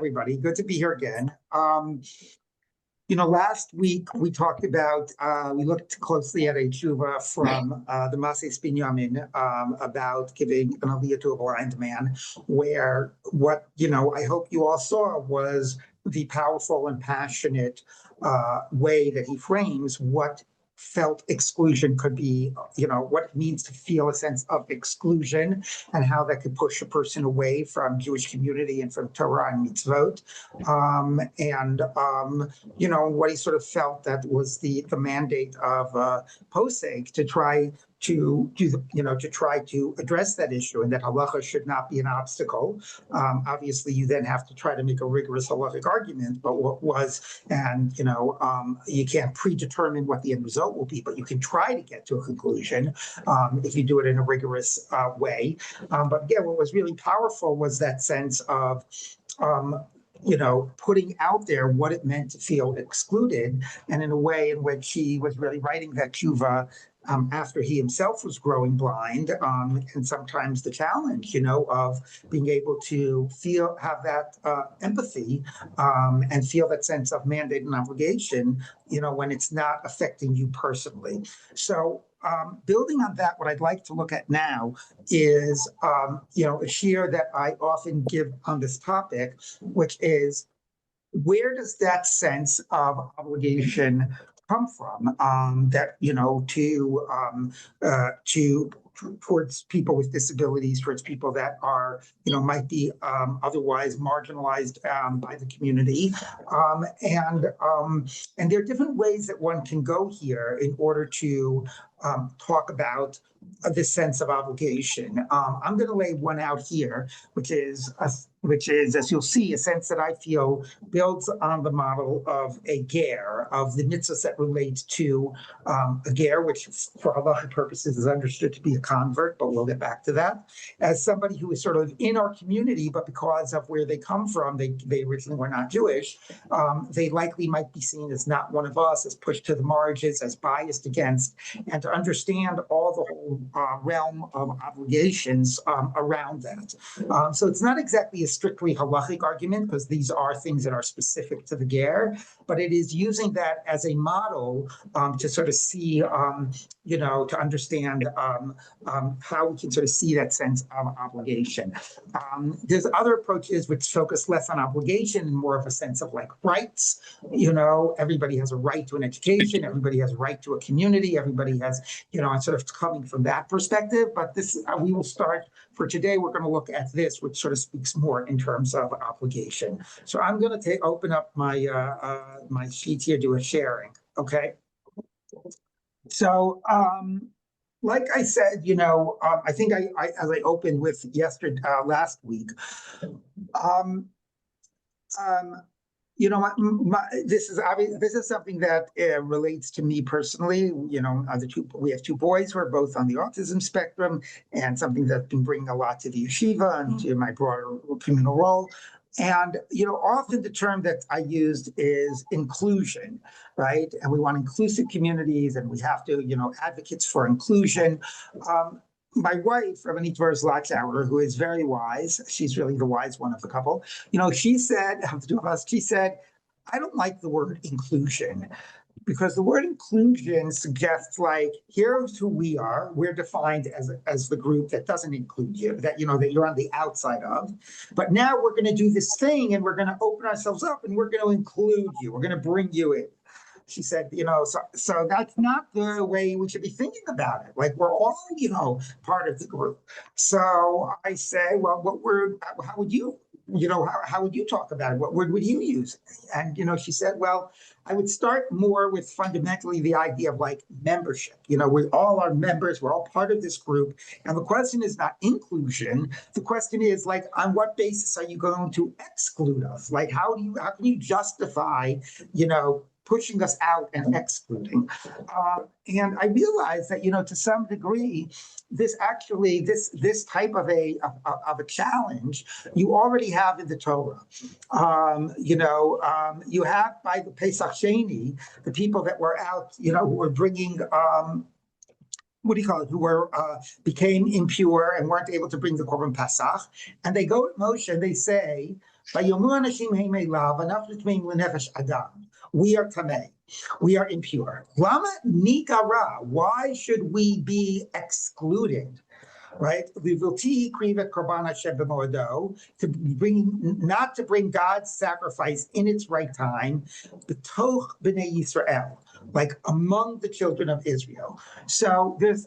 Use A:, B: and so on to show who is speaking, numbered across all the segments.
A: Everybody. Good to be here again. Last week we talked about, we looked closely at a tshuva from the Mases Binyamin about giving an aliyah to a blind man, where what, I hope you all saw was the powerful and passionate way that he frames what felt exclusion could be, what it means to feel a sense of exclusion and how that could push a person away from Jewish community and from Torah and mitzvot. What he sort of felt that was the mandate of Posek to try to do to try to address that issue, and that halacha should not be an obstacle. Obviously, you then have to try to make a rigorous halachic argument, but what was, and you can't predetermine what the end result will be, but you can try to get to a conclusion if you do it in a rigorous way. But again, what was really powerful was that sense of putting out there what it meant to feel excluded, and in a way in which he was really writing that tshuva after he himself was growing blind, and sometimes the challenge, of being able to have that empathy, and feel that sense of mandate and obligation, when it's not affecting you personally. So building on that, what I'd like to look at now is, a shir that I often give on this topic, which is, where does that sense of obligation come from, towards people with disabilities, towards people that are, might be otherwise marginalized by the community. And there are different ways that one can go here in order to talk about this sense of obligation. I'm going to lay one out here, which is, as you'll see, a sense that I feel builds on the model of a ger, of the mitzvahs that relate to a ger, which for halachic purposes is understood to be a convert, but we'll get back to that, as somebody who is sort of in our community, but because of where they come from, they originally were not Jewish, they likely might be seen as not one of us, as pushed to the margins, as biased against, and to understand all the whole realm of obligations around that. So it's not exactly a strictly halachic argument, because these are things that are specific to the ger, but it is using that as a model to sort of see, to understand how we can sort of see that sense of obligation. There's other approaches which focus less on obligation and more of a sense of like rights. Everybody has a right to an education, everybody has a right to a community, everybody has, sort of coming from that perspective. But this, we will start for today. We're going to look at this, which sort of speaks more in terms of obligation. So I'm going to open up my my sheet here, do a sharing. Okay. So, like I said, I think as I opened with last week, this is something that relates to me personally. We have two boys who are both on the autism spectrum, and something that's been bringing a lot to the yeshiva and to my broader communal role. And, often the term that I used is inclusion, right? And we want inclusive communities, and we have to, advocates for inclusion. My wife, Rabbanit Zlachauer, who is very wise, she's really the wise one of the couple, she said, of the two of us, she said, I don't like the word inclusion, because the word inclusion suggests like, here's who we are. We're defined as the group that doesn't include you, that that you're on the outside of. But now we're going to do this thing, and we're going to open ourselves up, and we're going to include you. We're going to bring you in. She said, so that's not the way we should be thinking about it. Like, we're all, part of the group. So I say, well, how would you, how would you talk about it? What word would you use? And, she said, well, I would start more with fundamentally the idea of like membership. We all are members. We're all part of this group. And the question is not inclusion. The question is like, on what basis are you going to exclude us? Like, how can you justify, pushing us out and excluding? And I realized that, to some degree, this type of a challenge you already have in the Torah. You have by the Pesach Sheni, the people that were out, who were bringing who became impure and weren't able to bring the Korban Pesach, and they go to Moshe and they say, We are tamei. We are impure. Lama nikara. Why should we be excluded? Right? To bring, not to bring God's sacrifice in its right time, b'toch b'nei Yisrael, like among the children of Israel. So the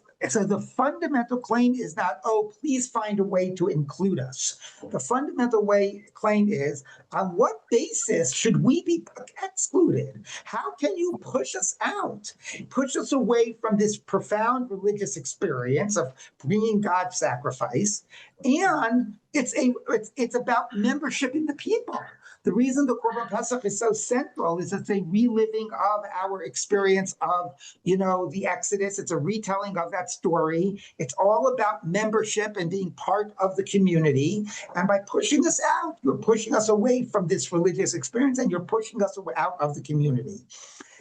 A: fundamental claim is not, oh, please find a way to include us. The fundamental claim is, on what basis should we be excluded? How can you push us out, push us away from this profound religious experience of bringing God's sacrifice? And it's about membership in the people. The reason the Korban Pesach is so central is it's a reliving of our experience of, the Exodus. It's a retelling of that story. It's all about membership and being part of the community. And by pushing us out, you're pushing us away from this religious experience, and you're pushing us out of the community.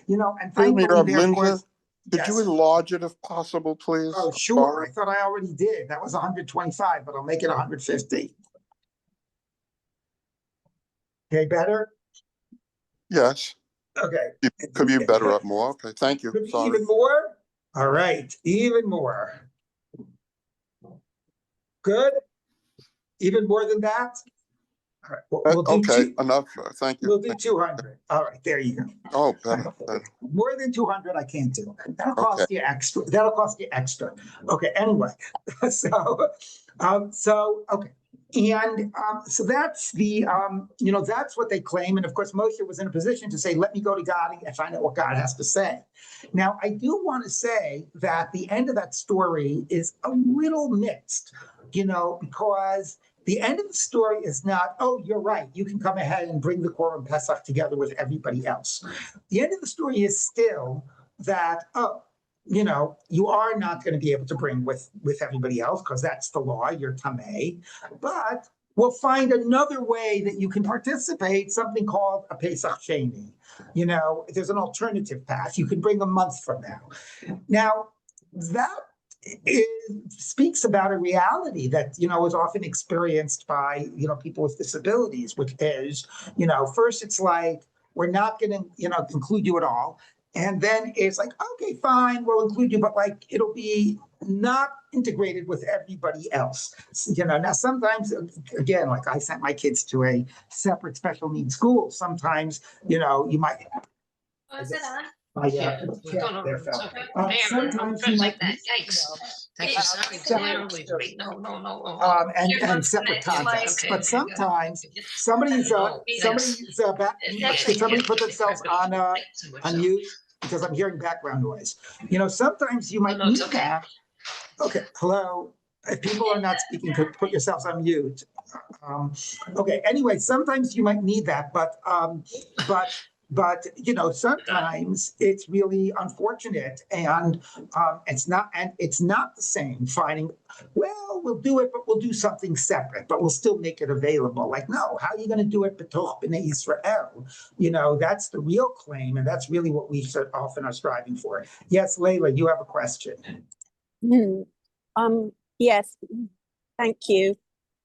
A: And thankfully,
B: Linzer, could
A: yes.
B: you enlarge it if possible, please?
A: Oh, sure. I thought I already did. That was 125, but I'll make it 150. Okay, better?
B: Yes.
A: Okay.
B: Could be better up more. Okay, thank you. Sorry.
A: Even more? All right, even more. Good? Even more than that? All right, we'll do
B: enough. Thank you.
A: We'll do 200. All right, there you go.
B: Oh, better.
A: More than 200, I can't do. That'll cost you extra. That'll cost you extra. Okay, anyway. Okay. And so that's that's what they claim. And of course, Moshe was in a position to say, let me go to God and find out what God has to say. Now, I do want to say that the end of that story is a little mixed, because the end of the story is not, oh, you're right, you can come ahead and bring the Korban Pesach together with everybody else. The end of the story is still that, you are not going to be able to bring with everybody else because that's the law, you're tamei, but we'll find another way that you can participate, something called a Pesach Sheni. There's an alternative path. You can bring a month from now. Now, that speaks about a reality that, is often experienced by, people with disabilities, which is, first it's like, we're not going to, include you at all. And then it's like, okay, fine, we'll include you, but like, it'll be not integrated with everybody else. Now sometimes, again, like I sent my kids to a separate special needs school. Sometimes, you might.
C: Was it on?
A: Sometimes you might. And separate contexts, but sometimes somebody's back. Can somebody put themselves on mute, because I'm hearing background noise. Sometimes you might need that. Okay, hello. If people are not speaking, put yourselves on mute. Okay. Anyway, sometimes you might need that, but sometimes it's really unfortunate, and it's not the same finding, well, we'll do it, but we'll do something separate, but we'll still make it available. Like, no, how are you going to do it b'toch b'nei Yisrael? That's the real claim, and that's really what we often are striving for. Yes, Layla, you have a question.
D: Yes, thank you.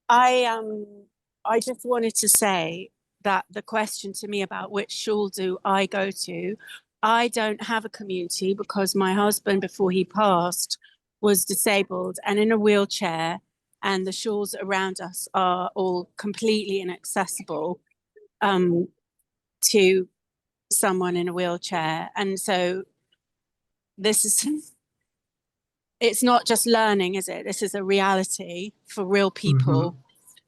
D: I just wanted to say that the question to me about which shul do I go to, I don't have a community because my husband, before he passed, was disabled and in a wheelchair, and the shuls around us are all completely inaccessible to someone in a wheelchair. And so this is, it's not just learning, is it? This is a reality for real people. Mm-hmm.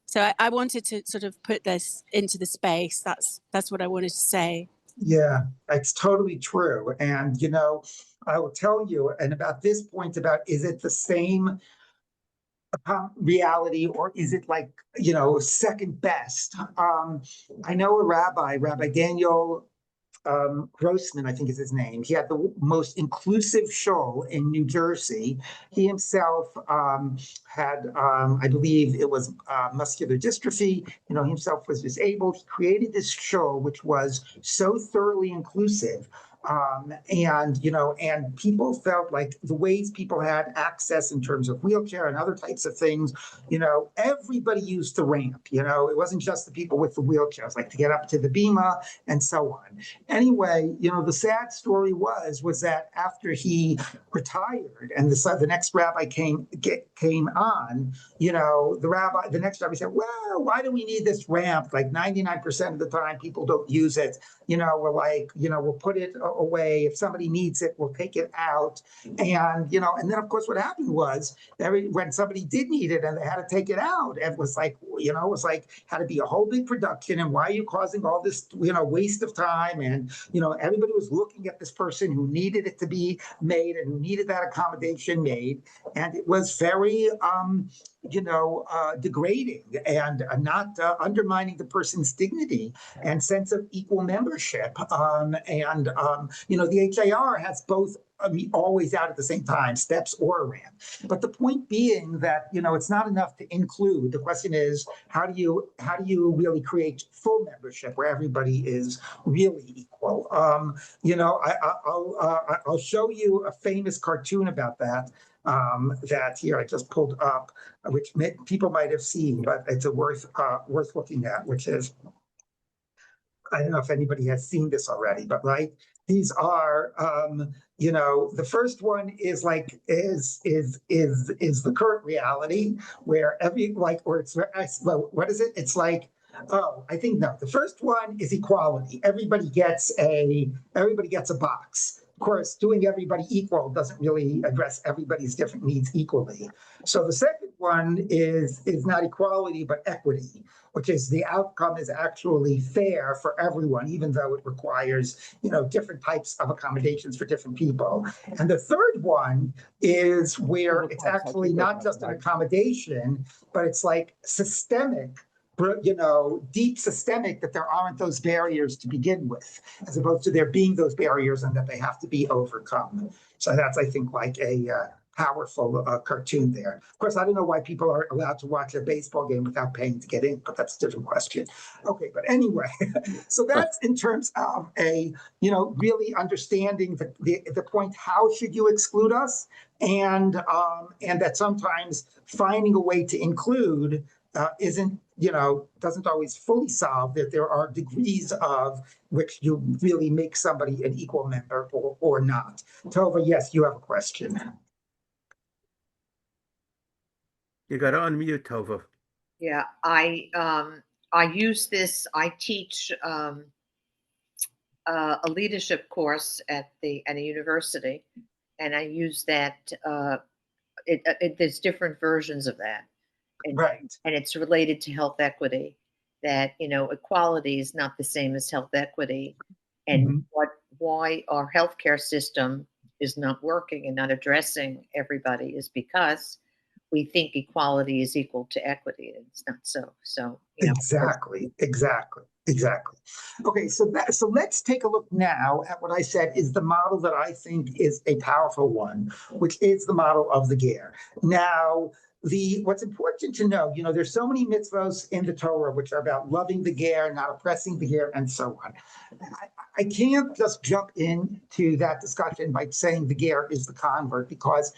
D: So I wanted to sort of put this into the space. That's what I wanted to say.
A: Yeah, it's totally true. And, I will tell you, and about this point about, is it the same reality, or is it like, second best? I know a Rabbi Daniel Grossman, I think is his name. He had the most inclusive shul in New Jersey. He himself had, I believe it was muscular dystrophy. He himself was disabled. He created this shul which was so thoroughly inclusive And people felt like the ways people had access in terms of wheelchair and other types of things, everybody used the ramp. It wasn't just the people with the wheelchairs, like to get up to the bima and so on. Anyway, the sad story was that after he retired and the next rabbi came on, the next rabbi said, well, why do we need this ramp? Like 99% of the time people don't use it. We're like, we'll put it away. If somebody needs it, we'll take it out. And then of course what happened was when somebody did need it and they had to take it out, it was like, had to be a whole big production. And why are you causing all this, waste of time? And, everybody was looking at this person who needed it to be made and who needed that accommodation made. And it was very, degrading and not undermining the person's dignity and sense of equal membership. The HAR has both always out at the same time, steps or a ramp. But the point being that, it's not enough to include. The question is, how do you really create full membership where everybody is really equal? I'll show you a famous cartoon about that. That here I just pulled up, which people might have seen, but it's worth looking at, which is, I don't know if anybody has seen this already, but right, these are, the first one is like is the current reality where what is it? It's like, oh, I think no. The first one is equality. Everybody gets a box. Of course, doing everybody equal doesn't really address everybody's different needs equally. So the second one is not equality, but equity, which is the outcome is actually fair for everyone, even though it requires, different types of accommodations for different people. And the third one is where it's actually not just an accommodation, but it's like systemic, deep systemic, that there aren't those barriers to begin with, as opposed to there being those barriers and that they have to be overcome. So that's, I think, like a powerful cartoon there. Of course, I don't know why people are allowed to watch a baseball game without paying to get in, but that's a different question. Okay, but anyway, so that's in terms of really understanding the point, how should you exclude us? And that sometimes finding a way to include doesn't always fully solve that there are degrees of which you really make somebody an equal member or not. Tova, yes, you have a question.
C: You got to unmute, Tova.
E: Yeah, I use this. I teach a leadership course at a university, and I use that. There's different versions of that,
A: Right.
E: And it's related to health equity. That equality is not the same as health equity, and why our healthcare system is not working and not addressing everybody is because we think equality is equal to equity. It's not so. So
A: Exactly. Okay, so let's take a look now at what I said is the model that I think is a powerful one, which is the model of the ger. Now, what's important to know, there's so many mitzvos in the Torah which are about loving the ger, not oppressing the ger, and so on. I can't just jump into that discussion by saying the ger is the convert, because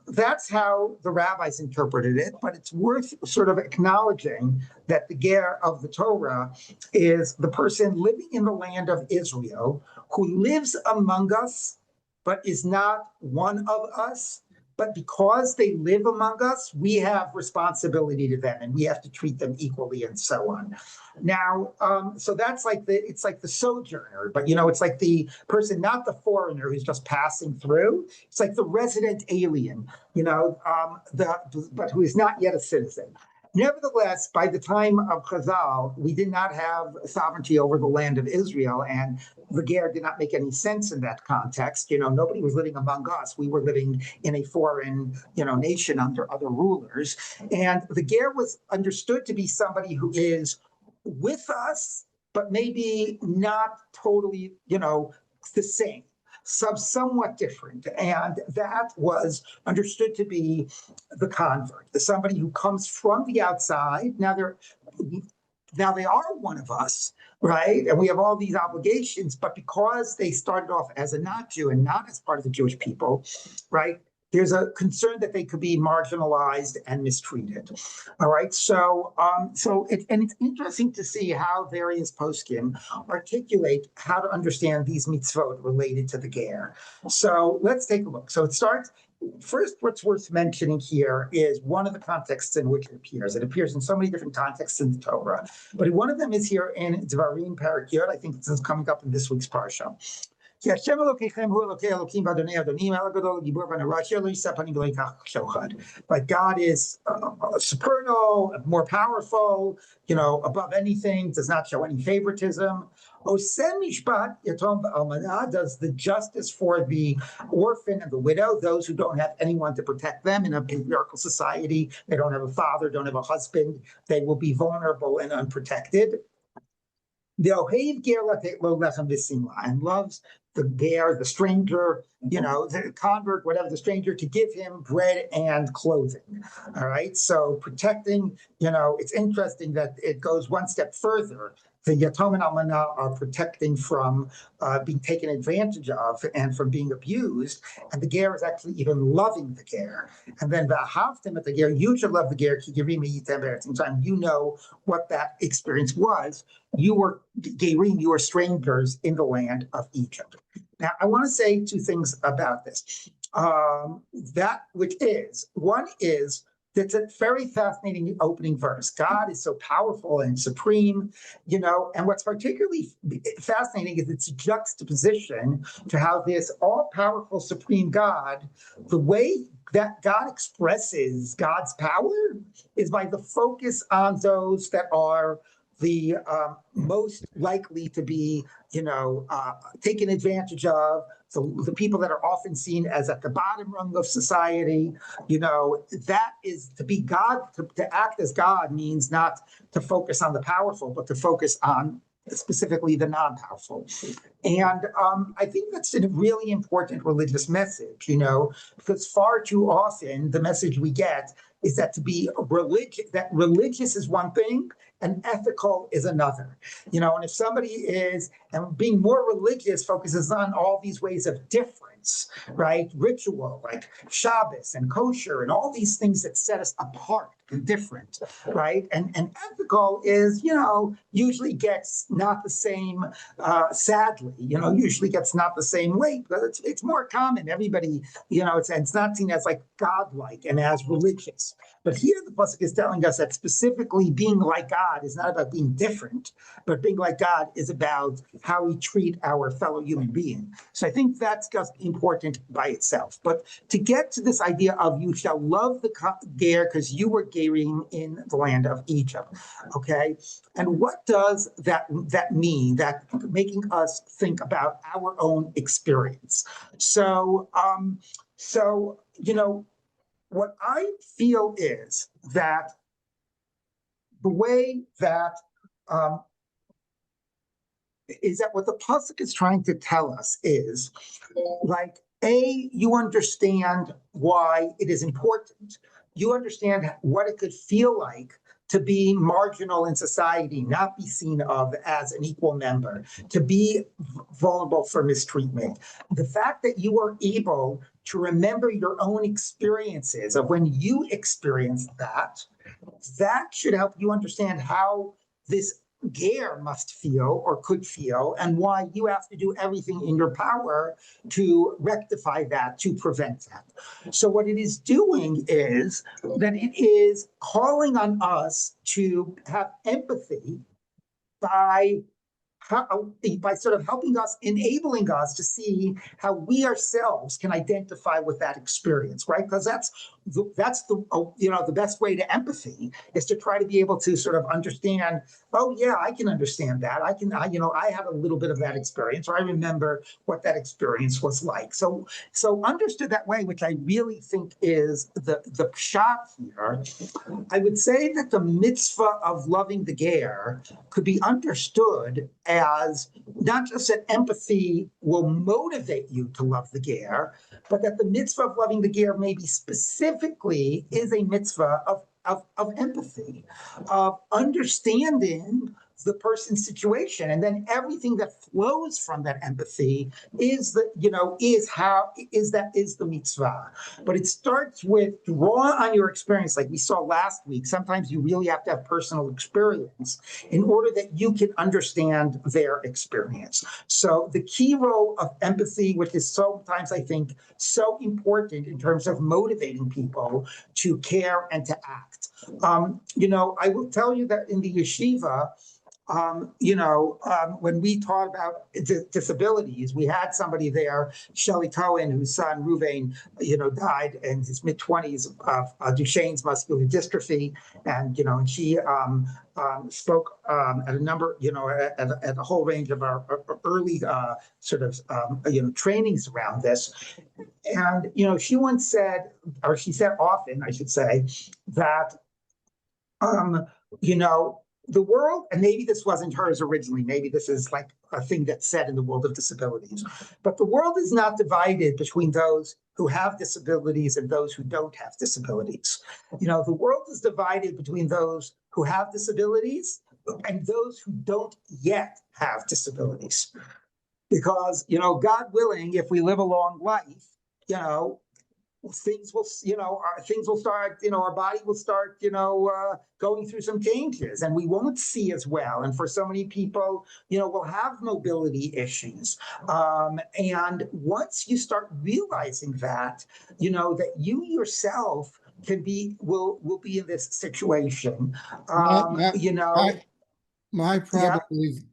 A: that's how the rabbis interpreted it, but it's worth sort of acknowledging that the ger of the Torah is the person living in the land of Israel who lives among us, but is not one of us. But because they live among us, we have responsibility to them and we have to treat them equally and so on. Now, so that's like it's like the sojourner, but it's like the person, not the foreigner who's just passing through. It's like the resident alien, but who is not yet a citizen. Nevertheless, by the time of Chazal, we did not have sovereignty over the land of Israel, and the ger did not make any sense in that context. Nobody was living among us. We were living in a foreign, nation under other rulers. And the ger was understood to be somebody who is with us, but maybe not totally, the same. Somewhat different. And that was understood to be the convert, somebody who comes from the outside. Now, now they are one of us, right? And we have all these obligations, but because they started off as a not Jew and not as part of the Jewish people, right? There's a concern that they could be marginalized and mistreated. All right. So, it's interesting to see how various poskim articulate how to understand these mitzvot related to the ger. So let's take a look. So it starts. First, what's worth mentioning here is one of the contexts in which it appears. It appears in so many different contexts in the Torah, but one of them is here in Devarim Parak Yud. I think this is coming up in this week's parsha. But God is supernal, more powerful, above anything, does not show any favoritism. Does the justice for the orphan and the widow, those who don't have anyone to protect them in a patriarchal society. They don't have a father, don't have a husband. They will be vulnerable and unprotected. And loves the ger, the stranger, the convert, whatever, the stranger, to give him bread and clothing. All right. So protecting, it's interesting that it goes one step further. The Yatom and Almanah are protecting from being taken advantage of and from being abused. And the ger is actually even loving the ger. And then V'ahavtem at the ger, you should love the ger. You know what that experience was. You were gerim, you were strangers in the land of Egypt. Now, I want to say two things about this. One is, it's a very fascinating opening verse. God is so powerful and supreme, and what's particularly fascinating is its juxtaposition to how this all-powerful supreme God, the way that God expresses God's power is by the focus on those that are the most likely to be, taken advantage of, the people that are often seen as at the bottom rung of society. That is to be God, to act as God means not to focus on the powerful, but to focus on specifically the non-powerful. And I think that's a really important religious message, because far too often the message we get is that religious is one thing and ethical is another. And if somebody is, and being more religious focuses on all these ways of difference, right? Ritual, like Shabbos and kosher and all these things that set us apart and different, right? And ethical is, usually gets not the same, sadly, usually gets not the same weight, but it's more common. Everybody, it's not seen as like godlike and as religious. But here the pasuk is telling us that specifically being like God is not about being different, but being like God is about how we treat our fellow human being. So I think that's just important by itself. But to get to this idea of you shall love the ger because you were gerim in the land of Egypt, okay? And what does that mean? That making us think about our own experience. So, what I feel is that the way that is that what the pasuk is trying to tell us is, like, you understand why it is important. You understand what it could feel like to be marginal in society, not be seen of as an equal member, to be vulnerable for mistreatment. The fact that you are able to remember your own experiences of when you experienced that should help you understand how this ger must feel or could feel, and why you have to do everything in your power to rectify that, to prevent that. So what it is doing is that it is calling on us to have empathy by sort of helping us, enabling us to see how we ourselves can identify with that experience, right? Because that's the best way to empathy is to try to be able to sort of understand, oh yeah, I can understand that. I had a little bit of that experience, or I remember what that experience was like. So understood that way, which I really think is the pshat here, I would say that the mitzvah of loving the ger could be understood as not just that empathy will motivate you to love the ger, but that the mitzvah of loving the ger maybe specifically is a mitzvah of of empathy, of understanding the person's situation, and then everything that flows from that empathy is the mitzvah. But it starts with draw on your experience, like we saw last week. Sometimes you really have to have personal experience in order that you can understand their experience. So the key role of empathy, which is sometimes I think so important in terms of motivating people to care and to act. I will tell you that in the yeshiva, when we talk about disabilities, we had somebody there, Shelley Cohen, whose son Ruvain, died in his mid-20s of Duchenne's muscular dystrophy, and she spoke at a number, at a whole range of our early trainings around this, and she once said, or she said often, I should say, that the world, and maybe this wasn't hers originally, maybe this is like a thing that's said in the world of disabilities, but the world is not divided between those who have disabilities and those who don't have disabilities. The world is divided between those who have disabilities and those who don't yet have disabilities. Because, God willing, if we live a long life, things will start, our body will start, going through some changes, and we won't see as well. And for so many people, we'll have mobility issues. And once you start realizing that, that you yourself will be in this situation,
F: My problem is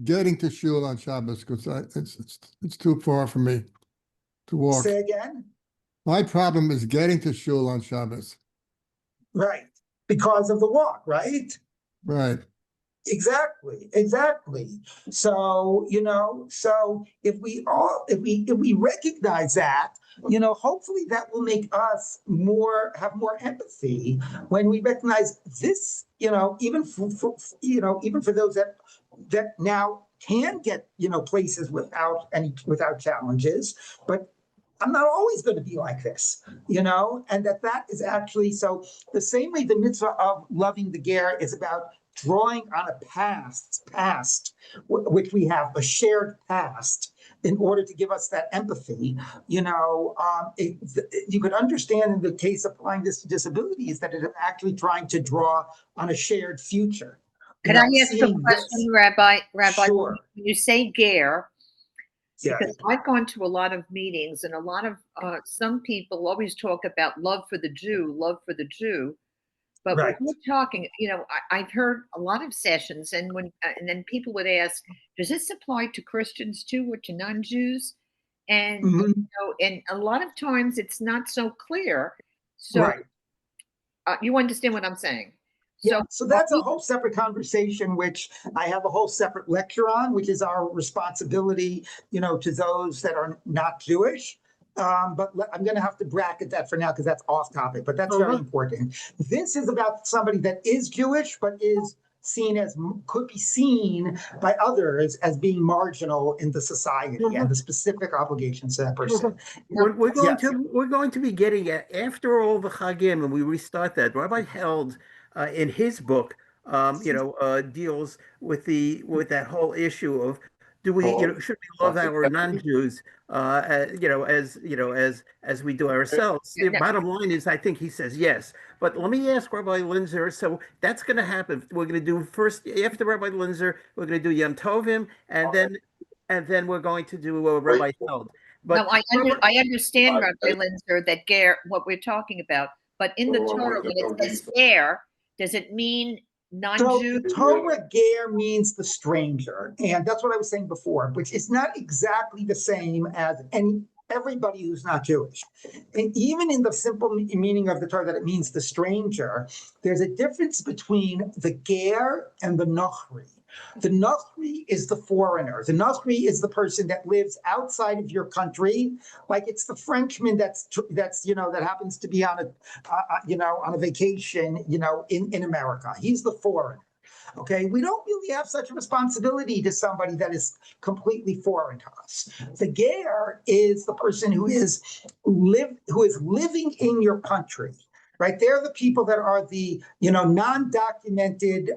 F: getting to shul on Shabbos, because it's too far for me to walk.
A: Say again?
F: My problem is getting to shul on Shabbos.
A: Right. Because of the walk, right?
F: Right.
A: Exactly. So, so if we recognize that, hopefully that will make us have more empathy when we recognize this, even for those that now can get, places without challenges, but I'm not always going to be like this, and that is actually, so the same way the mitzvah of loving the ger is about drawing on a past, which we have, a shared past, in order to give us that empathy. You could understand in the case applying this to disabilities that it is actually trying to draw on a shared future.
E: Can I ask a question, Rabbi?
A: Sure.
E: When you say ger,
A: Yeah.
E: because I've gone to a lot of meetings, and a lot of some people always talk about love for the Jew. But
A: Right.
E: when we're talking, I've heard a lot of sessions, and then people would ask, "Does this apply to Christians too, or to non-Jews?" And and a lot of times it's not so clear. So
A: Right.
E: You understand what I'm saying?
A: Yeah, so that's a whole separate conversation, which I have a whole separate lecture on, which is our responsibility, to those that are not Jewish. But I'm going to have to bracket that for now because that's off topic, but that's very important. This is about somebody that is Jewish, but could be seen by others as being marginal in the society and the specific obligations to that person.
C: We're going to be getting after all the Chagim, and we restart that. Rabbi Held, in his book, deals with that whole issue of should we love our non-Jews, as we do ourselves? The bottom line is, I think he says yes. But let me ask Rabbi Linzer. So that's going to happen. We're going to do first, after Rabbi Linzer, we're going to do Yom Tovim, and then we're going to do Rabbi Held. But
E: no, I understand, Rabbi Linzer, that ger, what we're talking about. But in the Torah, when it says ger, does it mean non-Jew?
A: So the Torah ger means the stranger, and that's what I was saying before, which is not exactly the same as everybody who's not Jewish. And even in the simple meaning of the Torah that it means the stranger, there's a difference between the ger and the nochri. The nochri is the foreigner. The nochri is the person that lives outside of your country, like it's the Frenchman that happens to be on a vacation, in America. He's the foreigner. Okay, we don't really have such a responsibility to somebody that is completely foreign to us. The ger is the person who is living in your country. right? They're the people that are the, non-documented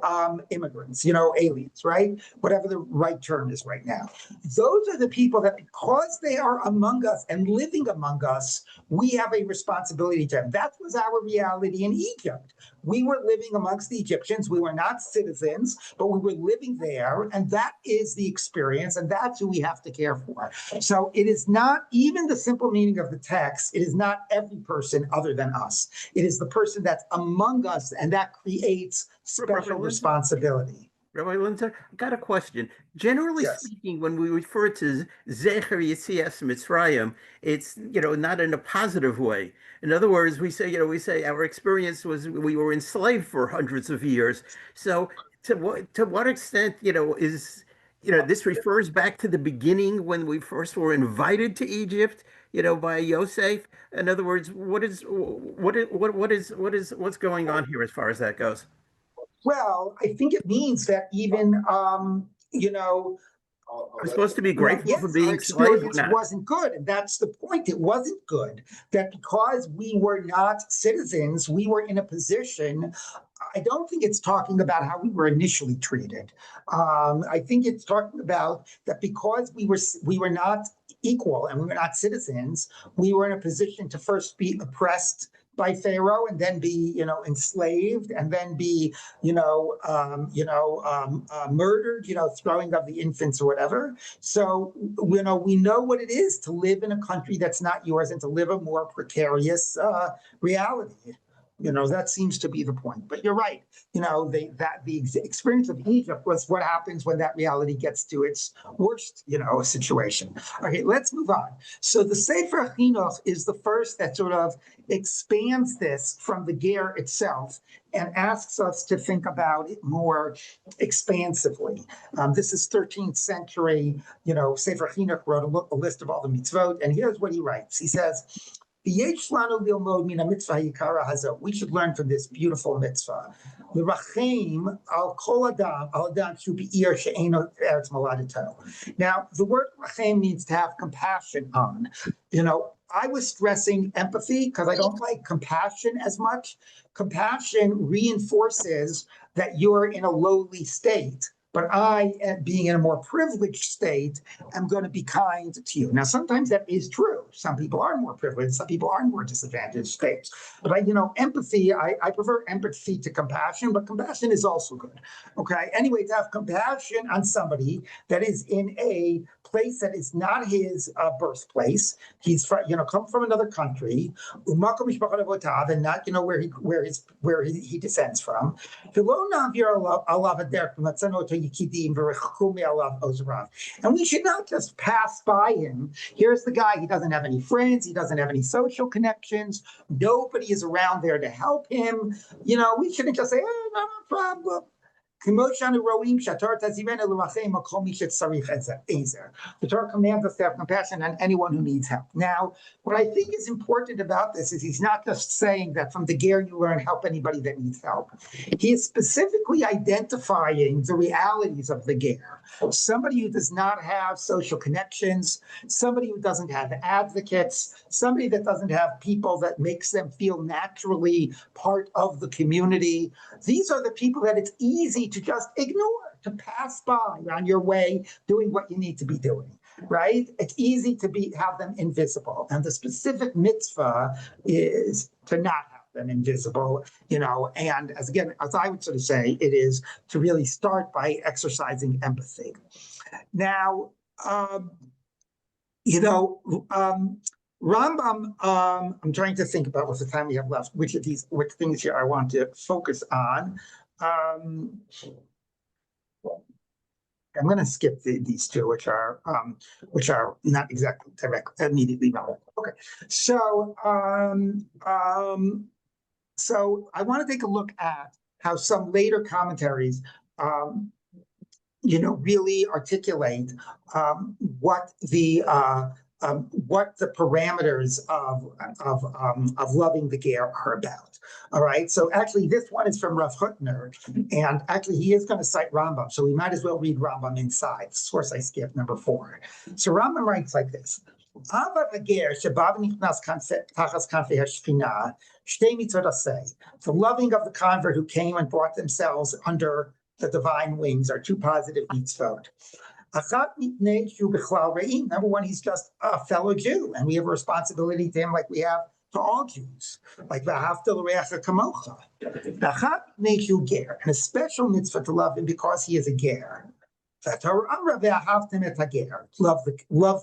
A: immigrants, aliens, right? Whatever the right term is right now. Those are the people that, because they are among us and living among us, we have a responsibility to them. That was our reality in Egypt. We were living amongst the Egyptians. We were not citizens, but we were living there. And that is the experience. And that's who we have to care for. So it is not even the simple meaning of the text. It is not every person other than us. It is the person that's among us. And that creates special responsibility.
C: Rabbi Linzer, I got a question. Generally
A: Yes.
C: speaking, when we refer to Zecher Yetzias Mitzrayim, it's, not in a positive way. In other words, we say our experience was we were enslaved for hundreds of years. So to what extent, is, this refers back to the beginning when we first were invited to Egypt, by Yosef. In other words, what's going on here as far as that goes?
A: Well, I think it means that even,
C: I'm supposed to be grateful
A: yes,
C: for
A: our
C: being
A: experience
C: slave.
A: wasn't good, and that's the point. It wasn't good that because we were not citizens, we were in a position. I don't think it's talking about how we were initially treated. I think it's talking about that because we were not equal and we were not citizens, we were in a position to first be oppressed by Pharaoh and then be, enslaved and then be, murdered, throwing of the infants or whatever. So, we know what it is to live in a country that's not yours and to live a more precarious reality. That seems to be the point. But you're right. The experience of Egypt was what happens when that reality gets to its worst, situation. Okay, let's move on. So the Sefer Chinuch is the first that sort of expands this from the Ger itself and asks us to think about it more expansively. This is 13th century, Sefer Chinuch wrote a list of all the mitzvot, and here's what he writes. He says, we should learn from this beautiful mitzvah. Now, the word rachem means to have compassion on. I was stressing empathy because I don't like compassion as much. Compassion reinforces that you're in a lowly state. But I, being in a more privileged state, am going to be kind to you. Now, sometimes that is true. Some people are more privileged. Some people are in more disadvantaged states. But empathy, I prefer empathy to compassion, but compassion is also good. Okay. Anyway, to have compassion on somebody that is in a place that is not his birthplace. He's come from another country, and not where he descends from. And we should not just pass by him. Here's the guy. He doesn't have any friends. He doesn't have any social connections. Nobody is around there to help him. We shouldn't just say, "Oh, not a problem." The Torah commands us to have compassion on anyone who needs help. Now, what I think is important about this is he's not just saying that from the Ger you learn help anybody that needs help. He is specifically identifying the realities of the Ger. Somebody who does not have social connections, somebody who doesn't have advocates, somebody that doesn't have people that makes them feel naturally part of the community. These are the people that it's easy to just ignore, to pass by on your way doing what you need to be doing, right? It's easy to have them invisible. And the specific mitzvah is to not have them invisible, and as I would sort of say, it is to really start by exercising empathy. Now, Rambam, I'm trying to think about what's the time we have left, which things here I want to focus on. I'm going to skip these two, which are not exactly immediately relevant. Okay, so I want to take a look at how some later commentaries, really articulate what the parameters of loving the Ger are about. All right. So actually, this one is from Rav Hutner, and actually he is going to cite Rambam, so we might as well read Rambam inside. Source I skipped, number 4. So Rambam writes like this: Ahavat hager sheba v'nichnas tachas kanfei hashchina, shtei mitzvot aseh. The loving of the convert who came and brought themselves under the divine wings are two positive mitzvot. Number one, he's just a fellow Jew, and we have a responsibility to him like we have to all Jews, like v'ahavta l'reacha kamocha. And a special mitzvah to love him because he is a ger. Love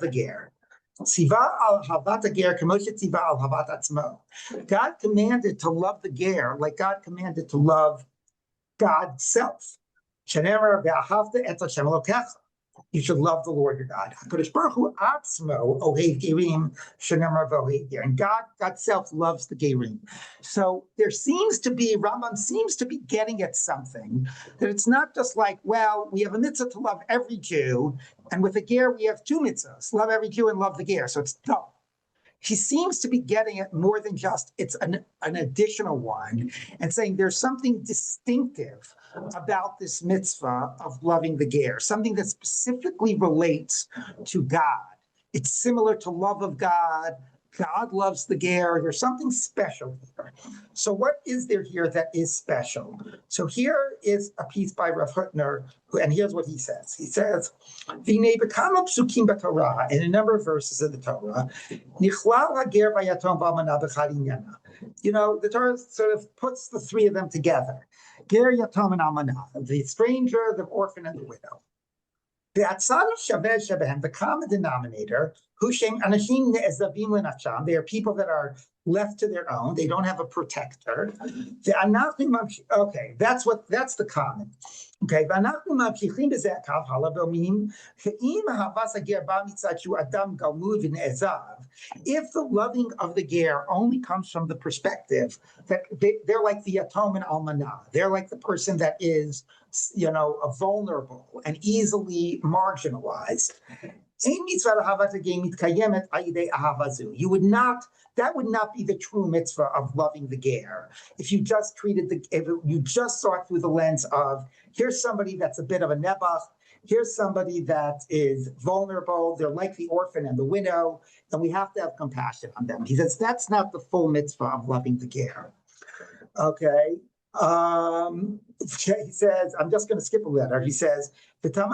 A: the ger. God commanded to love the ger like God commanded to love God's self. You should love the Lord your God. And God self loves the gerim. So there seems to be, Rambam seems to be getting at something, that it's not just like, well, we have a mitzvah to love every Jew, and with a ger we have two mitzvahs, love every Jew and love the ger. So it's dumb. He seems to be getting it more than just it's an additional one, and saying there's something distinctive about this mitzvah of loving the ger, something that specifically relates to God. It's similar to love of God. God loves the ger. There's something special here. So what is there here that is special? So here is a piece by Rav Hutner, and here's what he says. He says, "V'nei b'kama psukim b'Torah," in a number of verses of the Torah, "Nichlal hager v'yatom v'almana b'chad inyana." You know, the Torah sort of puts the three of them together: ger, yatom, and almana, the stranger, the orphan, and the widow. The common denominator, they are people that are left to their own. They don't have a protector. Okay, that's the common. Okay, if the loving of the ger only comes from the perspective that they're like the yatom and almanah, they're like the person that is, vulnerable and easily marginalized. That would not be the true mitzvah of loving the ger. If you just saw it through the lens of, here's somebody that's a bit of a nebuch, here's somebody that is vulnerable, they're like the orphan and the widow, and we have to have compassion on them. He says that's not the full mitzvah of loving the ger. Okay. He says, I'm just going to skip a letter. He says, but no,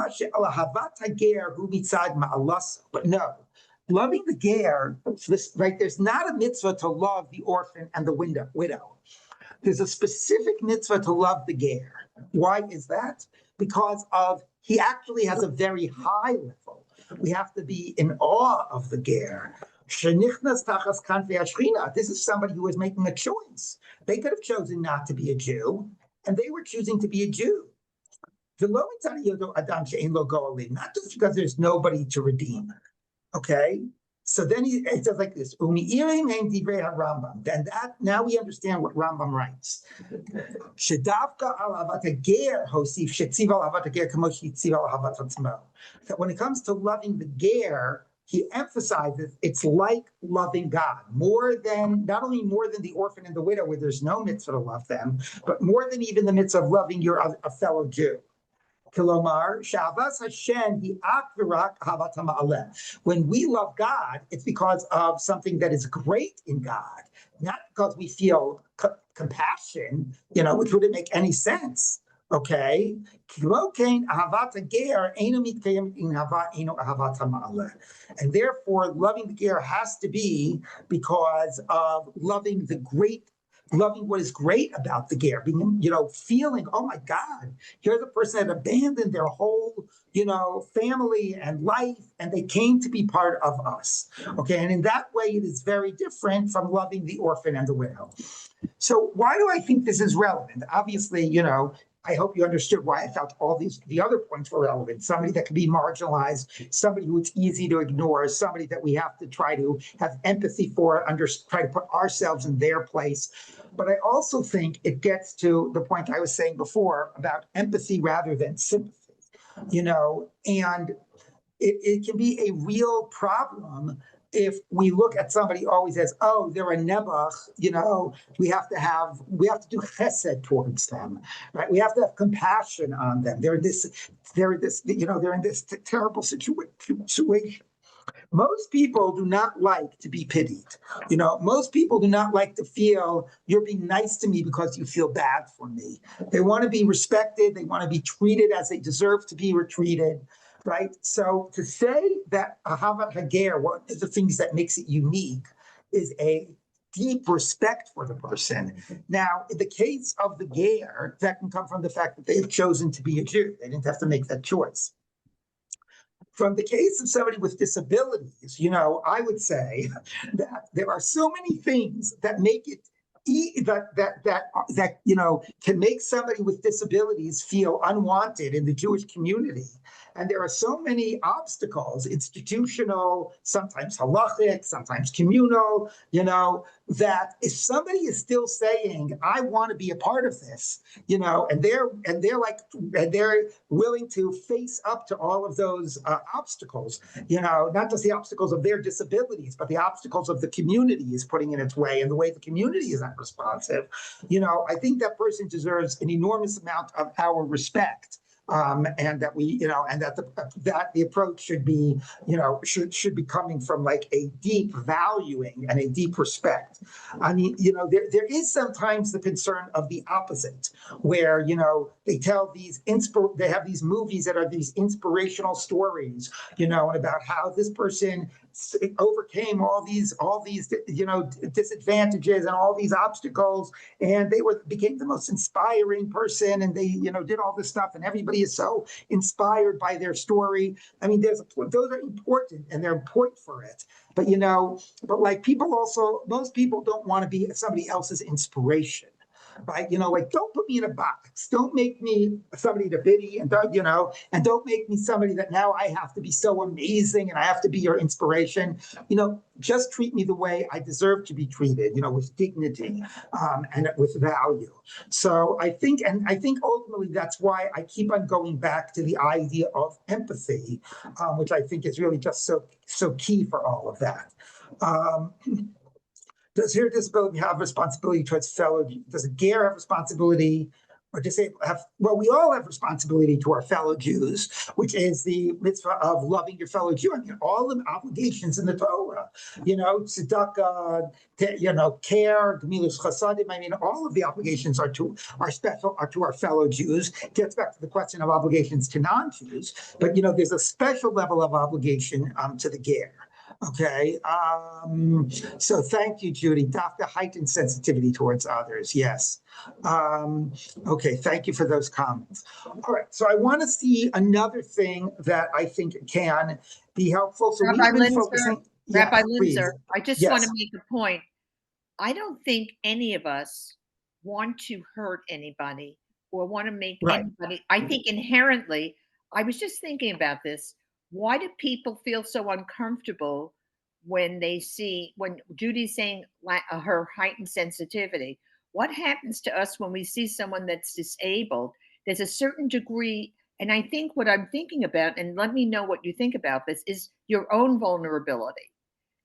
A: loving the ger, right? There's not a mitzvah to love the orphan and the widow. There's a specific mitzvah to love the ger. Why is that? Because he actually has a very high level. We have to be in awe of the ger. This is somebody who is making a choice. They could have chosen not to be a Jew, and they were choosing to be a Jew. Not just because there's nobody to redeem. Okay? So then it says like this. Then now we understand what Rambam writes. That when it comes to loving the ger, he emphasizes it's like loving God, not only more than the orphan and the widow, where there's no mitzvah to love them, but more than even the mitzvah of loving a fellow Jew. Kilomar, Shavas Hashem, when we love God, it's because of something that is great in God, not because we feel compassion, which wouldn't make any sense. Okay, and therefore loving the ger has to be because of loving what is great about the ger, being, feeling, oh my God, here's a person that abandoned their whole, family and life, and they came to be part of us. Okay, and in that way, it is very different from loving the orphan and the widow. So why do I think this is relevant? Obviously, I hope you understood why I felt the other points were relevant. Somebody that can be marginalized, somebody who it's easy to ignore, somebody that we have to try to have empathy for, try to put ourselves in their place. But I also think it gets to the point I was saying before about empathy rather than sympathy, and it can be a real problem if we look at somebody always as, oh, they're a nebuch, we have to do chesed towards them, right? We have to have compassion on them. They're in this terrible situation. Most people do not like to be pitied. Most people do not like to feel you're being nice to me because you feel bad for me. They want to be respected. They want to be treated as they deserve to be treated, right? So to say that Ahavat Hager, one of the things that makes it unique is a deep respect for the person. Now, in the case of the Ger, that can come from the fact that they've chosen to be a Jew. They didn't have to make that choice. From the case of somebody with disabilities, I would say that there are so many things that make it that can make somebody with disabilities feel unwanted in the Jewish community. And there are so many obstacles, institutional, sometimes halachic, sometimes communal, that if somebody is still saying, I want to be a part of this, and they're willing to face up to all of those obstacles, not just the obstacles of their disabilities, but the obstacles of the community is putting in its way and the way the community is not responsive. I think that person deserves an enormous amount of our respect. And that that the approach should be, should be coming from like a deep valuing and a deep respect. I mean, there is sometimes the concern of the opposite, where they tell they have these movies that are these inspirational stories, and about how this person overcame all these disadvantages and all these obstacles, and they became the most inspiring person, and they did all this stuff, and everybody is so inspired by their story. I mean, those are important, and they're important for it. But like most people don't want to be somebody else's inspiration. Right, don't put me in a box. Don't make me somebody to pity, and don't make me somebody that now I have to be so amazing and I have to be your inspiration. Just treat me the way I deserve to be treated. With dignity and with value. So I think ultimately that's why I keep on going back to the idea of empathy, which I think is really just so key for all of that. Does your disability have responsibility towards fellow? Does a Ger have responsibility, or we all have responsibility to our fellow Jews, which is the mitzvah of loving your fellow Jew. I mean, all the obligations in the Torah, tzedakah, care, gemilus chasadim. I mean, all of the obligations are to our fellow Jews. Gets back to the question of obligations to non-Jews, but there's a special level of obligation to the Ger. Okay, so thank you, Judy. Dafka heightened sensitivity towards others. Yes. Okay, thank you for those comments. All right, so I want to see another thing that I think can be helpful. So
E: Rabbi
A: we've been
E: Linzer,
A: focusing.
E: Rabbi
A: Yes,
E: Linzer,
A: please.
E: I just want to make a point. I don't think any of us want to hurt anybody or want to make anybody. I think inherently, I was just thinking about this. Why do people feel so uncomfortable when Judy's saying her heightened sensitivity? What happens to us when we see someone that's disabled? There's a certain degree, and I think what I'm thinking about, and let me know what you think about this, is your own vulnerability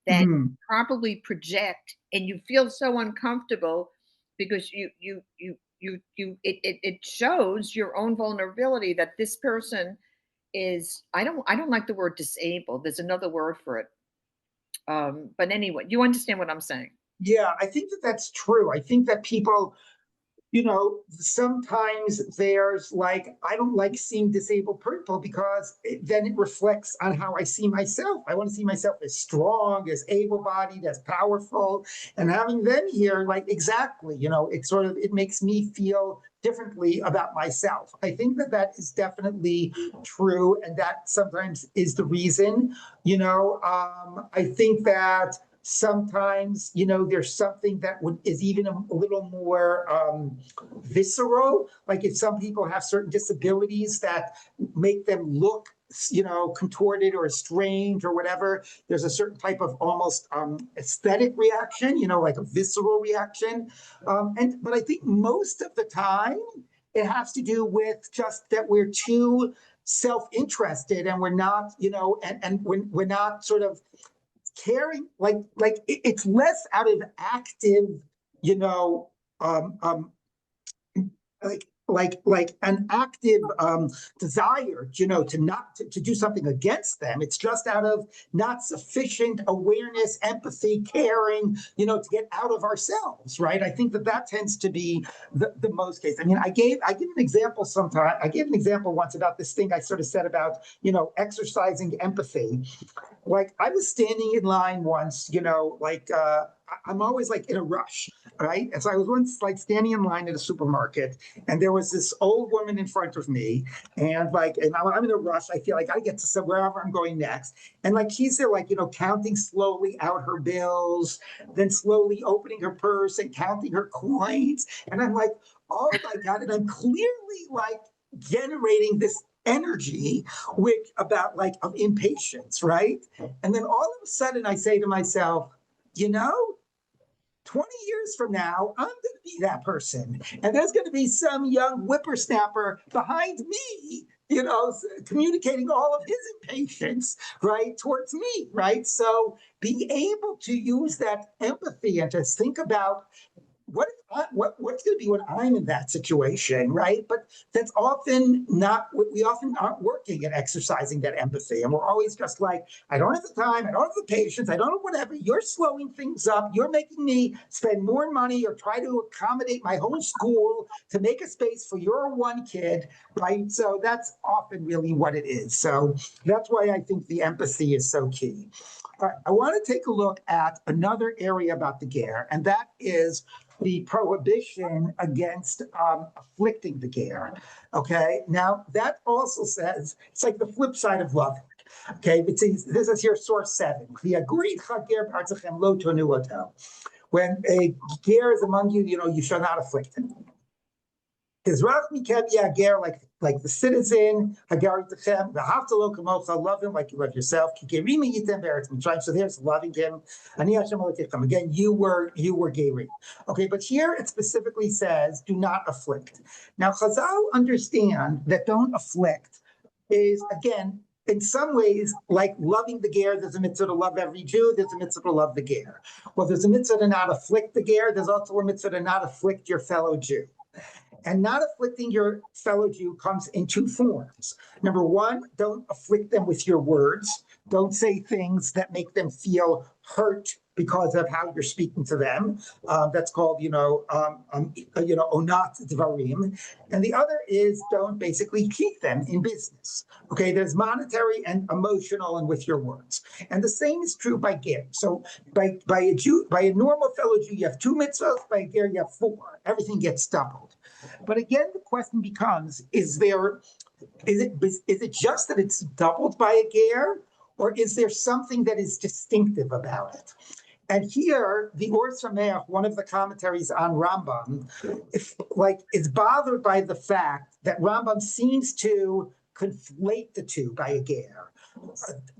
E: that you probably project, and you feel so uncomfortable because it shows your own vulnerability that this person is, I don't like the word disabled. There's another word for it. But anyway, you understand what I'm saying?
A: Yeah, I think that's true. I think that people, sometimes there's like, I don't like seeing disabled people because then it reflects on how I see myself. I want to see myself as strong, as able-bodied, as powerful, and having them here, like, exactly, it makes me feel differently about myself. I think that is definitely true, and that sometimes is the reason. I think that sometimes, there's something that is even a little more visceral. Like if some people have certain disabilities that make them look, contorted or strange or whatever, there's a certain type of almost aesthetic reaction, like a visceral reaction. But I think most of the time it has to do with just that we're too self-interested, and we're not, and we're not sort of caring, like it's less out of active, like like an active desire, to do something against them. It's just out of not sufficient awareness, empathy, caring, to get out of ourselves, right? I think that tends to be the most case. I mean, I give an example sometime. I gave an example once about this thing I sort of said about, exercising empathy. Like I was standing in line once, I'm always like in a rush, right? And so I was once like standing in line at a supermarket, and there was this old woman in front of me, and I'm in a rush. I feel like I get to wherever I'm going next, and like she's there, like counting slowly out her bills, then slowly opening her purse and counting her coins, and I'm like, oh my God, and I'm clearly like generating this energy of impatience, right? And then all of a sudden I say to myself, 20 years from now, I'm going to be that person. And there's going to be some young whippersnapper behind me, communicating all of his impatience, right, towards me, right? So being able to use that empathy and to think about what's going to be when I'm in that situation, right? But that's often not, we often aren't working at exercising that empathy. And we're always just like, I don't have the time, I don't have the patience, I don't know whatever. You're slowing things up. You're making me spend more money or try to accommodate my whole school to make a space for your one kid, right? So that's often really what it is. So that's why I think the empathy is so key. All right, I want to take a look at another area about the ger, and that is the prohibition against afflicting the ger. Okay, now that also says it's like the flip side of love. Okay, this is your source 7. When a ger is among you, you shall not afflict him. Like the citizen, love him like you love yourself. So there's loving him. Again, you were Gerim. Okay, but here it specifically says, do not afflict. Now, Chazal understand that don't afflict is, again, in some ways, like loving the ger, there's a mitzvah to love every Jew, there's a mitzvah to love the ger. Well, there's a mitzvah to not afflict the ger, there's also a mitzvah to not afflict your fellow Jew. And not afflicting your fellow Jew comes in 2 forms. Number 1, don't afflict them with your words. Don't say things that make them feel hurt because of how you're speaking to them. That's called, onat dvarim. And the other is don't basically cheat them in business. Okay, there's monetary and emotional and with your words. And the same is true by ger. So by a normal fellow Jew, you have 2 mitzvahs. By a ger, you have 4. Everything gets doubled. But again, the question becomes, is it just that it's doubled by a ger, or is there something that is distinctive about it? And here, the Or Sameach, one of the commentaries on Rambam, is bothered by the fact that Rambam seems to conflate the 2 by a ger.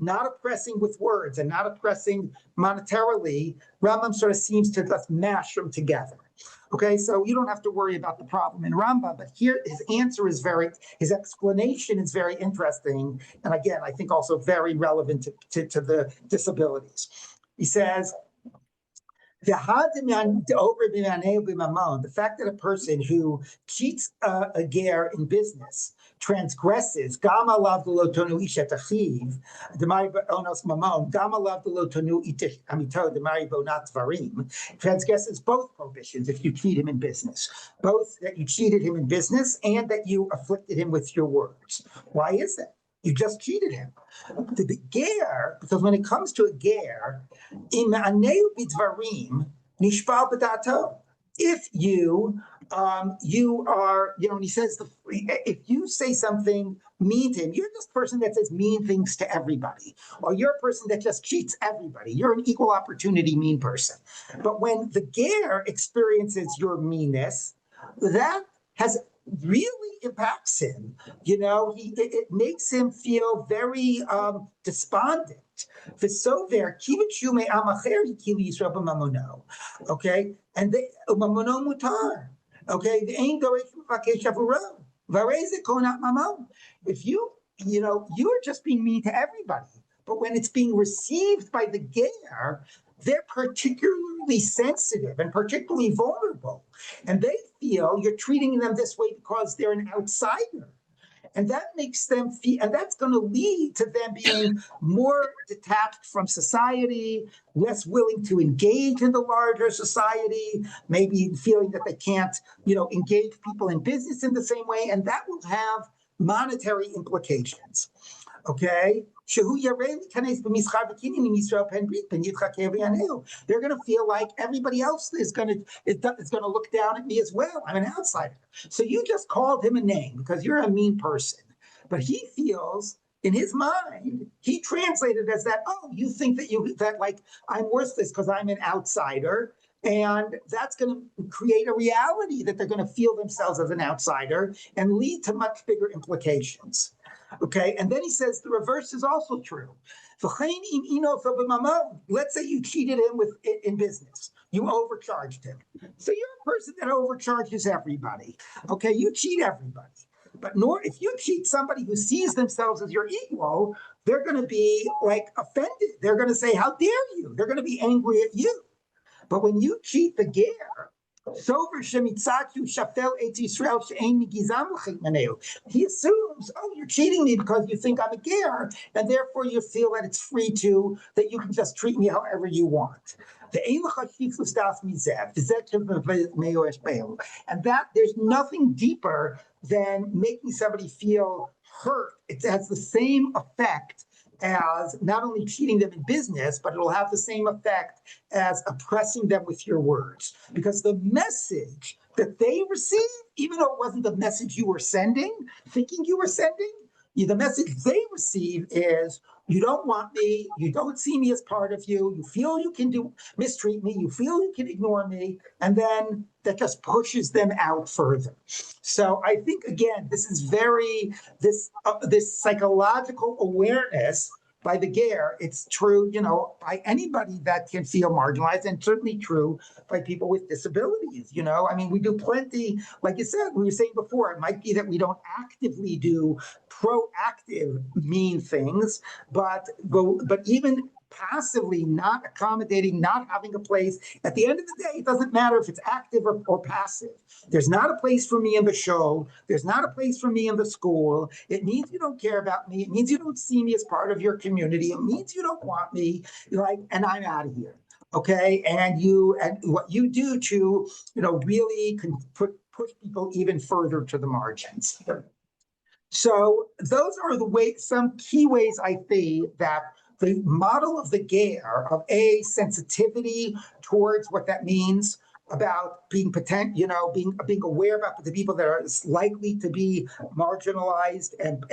A: Not oppressing with words and not oppressing monetarily, Rambam sort of seems to just mash them together. Okay, so you don't have to worry about the problem in Rambam, but here his explanation is very interesting. And again, I think also very relevant to the disabilities. He says, the fact that a person who cheats a ger in business transgresses transgresses both prohibitions if you cheat him in business, both that you cheated him in business and that you afflicted him with your words. Why is that? You just cheated him. The ger, because when it comes to a ger, if you are, and he says, if you say something mean to him, you're just a person that says mean things to everybody, or you're a person that just cheats everybody. You're an equal opportunity mean person. But when the ger experiences your meanness, that really impacts him. It makes him feel very despondent. Okay, and the mamono mutar. Okay, the ain't if you are just being mean to everybody, but when it's being received by the ger, they're particularly sensitive and particularly vulnerable. And they feel you're treating them this way because they're an outsider. And that makes them feel, and that's going to lead to them being more detached from society, less willing to engage in the larger society, maybe feeling that they can't, engage people in business in the same way. And that will have monetary implications. Okay? They're going to feel like everybody else is going to look down at me as well. I'm an outsider. So you just called him a name because you're a mean person. But he feels in his mind, he translated as that, oh, you think that like I'm worthless because I'm an outsider. And that's going to create a reality that they're going to feel themselves as an outsider and lead to much bigger implications. Okay, and then he says the reverse is also true. Let's say you cheated him in business. You overcharged him. So you're a person that overcharges everybody. Okay, you cheat everybody. But if you cheat somebody who sees themselves as your equal, they're going to be like offended. They're going to say, how dare you? They're going to be angry at you. But when you cheat the ger, he assumes, oh, you're cheating me because you think I'm a ger, and therefore you feel that it's free that you can just treat me however you want. And that there's nothing deeper than making somebody feel hurt. It has the same effect as not only cheating them in business, but it'll have the same effect as oppressing them with your words. Because the message that they receive, even though it wasn't the message you were thinking you were sending, the message they receive is, you don't want me, you don't see me as part of you, you feel you can mistreat me, you feel you can ignore me, and then that just pushes them out further. So I think, again, this is this psychological awareness by the ger. It's true, by anybody that can feel marginalized, and certainly true by people with disabilities. I mean, we do plenty, like you said, we were saying before, it might be that we don't actively do proactive mean things, but even passively not accommodating, not having a place. At the end of the day, it doesn't matter if it's active or passive. There's not a place for me in the show. There's not a place for me in the school. It means you don't care about me. It means you don't see me as part of your community. It means you don't want me, and I'm out of here. Okay, and what you do to, really push people even further to the margins. So those are some key ways I see that the model of the ger, of sensitivity towards what that means about being being aware about the people that are likely to be marginalized and